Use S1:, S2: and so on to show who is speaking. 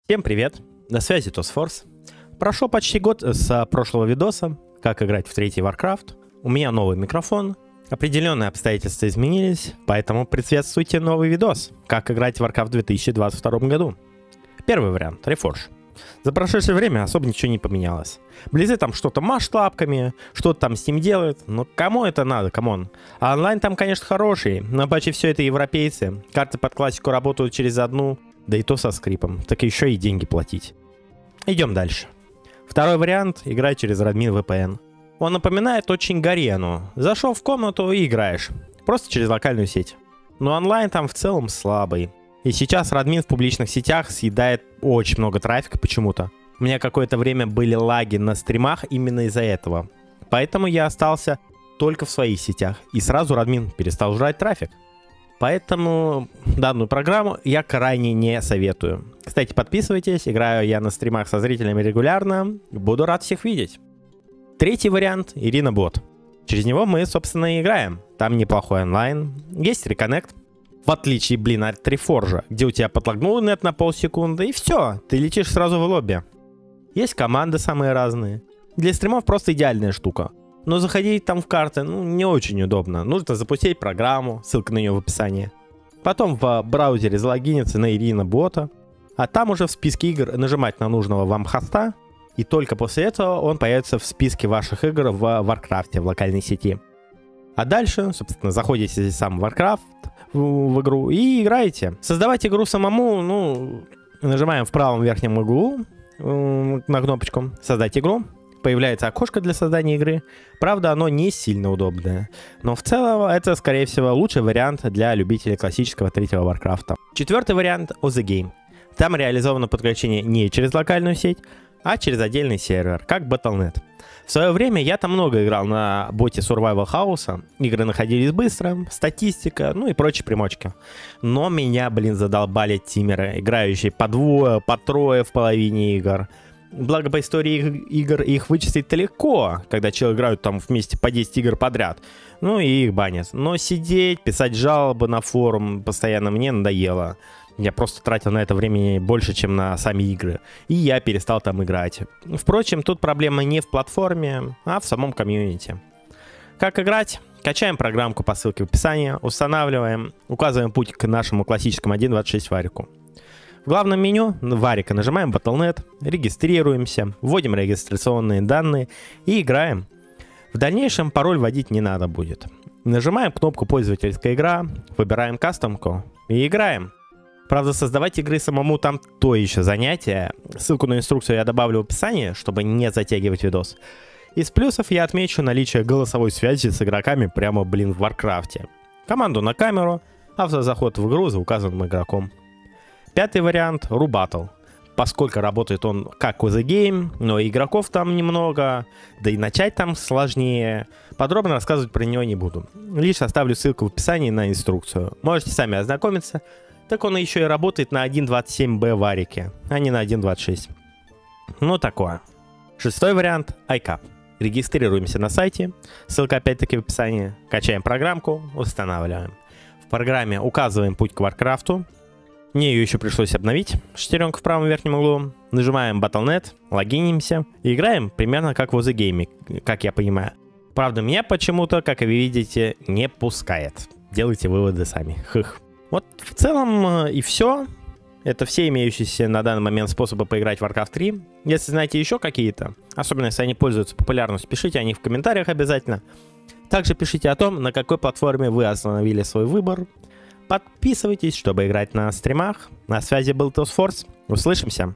S1: Всем привет, на связи TOSForce. Прошел почти год с прошлого видоса, как играть в третий Warcraft. У меня новый микрофон, определенные обстоятельства изменились, поэтому приветствуйте новый видос, как играть в Warcraft в 2022 году. Первый вариант, Reforge. За прошедшее время особо ничего не поменялось. Близы там что-то машут лапками, что-то там с ним делают, но кому это надо, камон. А онлайн там, конечно, хороший, но почти все это европейцы. Карты под классику работают через одну, да и то со скрипом, так еще и деньги платить. Идем дальше. Второй вариант — играть через Radmin VPN. Он напоминает очень Гарену. Зашел в комнату и играешь. Просто через локальную сеть. Но онлайн там в целом слабый. И сейчас Radmin в публичных сетях съедает очень много трафика почему-то. У меня какое-то время были лаги на стримах именно из-за этого. Поэтому я остался только в своих сетях. И сразу Radmin перестал жрать трафик. Поэтому данную программу я крайне не советую. Кстати, подписывайтесь, играю я на стримах со зрителями регулярно. Буду рад всех видеть. Третий вариант — Irina Bot. Через него мы, собственно, и играем. Там неплохой онлайн. Есть реконнект. В отличие, от Reforge, где у тебя подлагнул нет на полсекунды, и все, ты летишь сразу в лобби. Есть команды самые разные. Для стримов просто идеальная штука. Но заходить там в карты, не очень удобно. Нужно запустить программу, ссылка на нее в описании. Потом в браузере залогиниться на Irina Bot, а там уже в списке игр нажимать на нужного вам хоста, и только после этого он появится в списке ваших игр в Warcraft, в локальной сети. А дальше, собственно, заходите в сам Warcraft, в игру и играете. Создавать игру самому, нажимаем в правом верхнем углу на кнопочку «Создать игру». Появляется окошко для создания игры. Правда, оно не сильно удобное. Но в целом это, скорее всего, лучший вариант для любителей классического третьего Warcraft. Четвертый вариант — OZ Game. Там реализовано подключение не через локальную сеть, а через отдельный сервер, как Battle.net. В свое время я там много играл на боте Survival House. Игры находились быстро, статистика, и прочие примочки. Но меня, задолбали тимеры, играющие по двое, по трое в половине игр. Благо, по истории игр их вычислить-то легко, когда человек играют там вместе по 10 игр подряд. И их банят. Но сидеть, писать жалобы на форум постоянно мне надоело. Я просто тратил на это времени больше, чем на сами игры. И я перестал там играть. Впрочем, тут проблема не в платформе, а в самом комьюнити. Как играть? Качаем программку по ссылке в описании, устанавливаем, указываем путь к нашему классическому 1.26 варику. В главном меню варика нажимаем Battle.net, регистрируемся, вводим регистрационные данные и играем. В дальнейшем пароль вводить не надо будет. Нажимаем кнопку «Пользовательская игра», выбираем кастомку и играем. Правда, создавать игры самому там то еще занятие. Ссылку на инструкцию я добавлю в описании, чтобы не затягивать видос. Из плюсов я отмечу наличие голосовой связи с игроками прямо, в Варкрафте. Команду на камеру, автозаход в игру за указанным игроком. Пятый вариант — Rubattle. Поскольку работает он как OZ Game, но игроков там немного, да и начать там сложнее. Подробно рассказывать про него не буду. Лишь оставлю ссылку в описании на инструкцию. Можете сами ознакомиться. Так он еще и работает на 1.27b варике, а не на 1.26. Такое. Шестой вариант — iCap. Регистрируемся на сайте, ссылка опять-таки в описании, качаем программку, устанавливаем. В программе указываем путь к Warcraft. Мне ее еще пришлось обновить, шестеренка в правом верхнем углу. Нажимаем Battle.net, логинимся и играем примерно как в OZ Game, как я понимаю. Правда, меня почему-то, как вы видите, не пускает. Делайте выводы сами. Вот в целом и все. Это все имеющиеся на данный момент способы поиграть в Warcraft 3. Если знаете еще какие-то, особенно если они пользуются популярностью, пишите о них в комментариях обязательно. Также пишите о том, на какой платформе вы остановили свой выбор. Подписывайтесь, чтобы играть на стримах. На связи был TOSForce. Услышимся!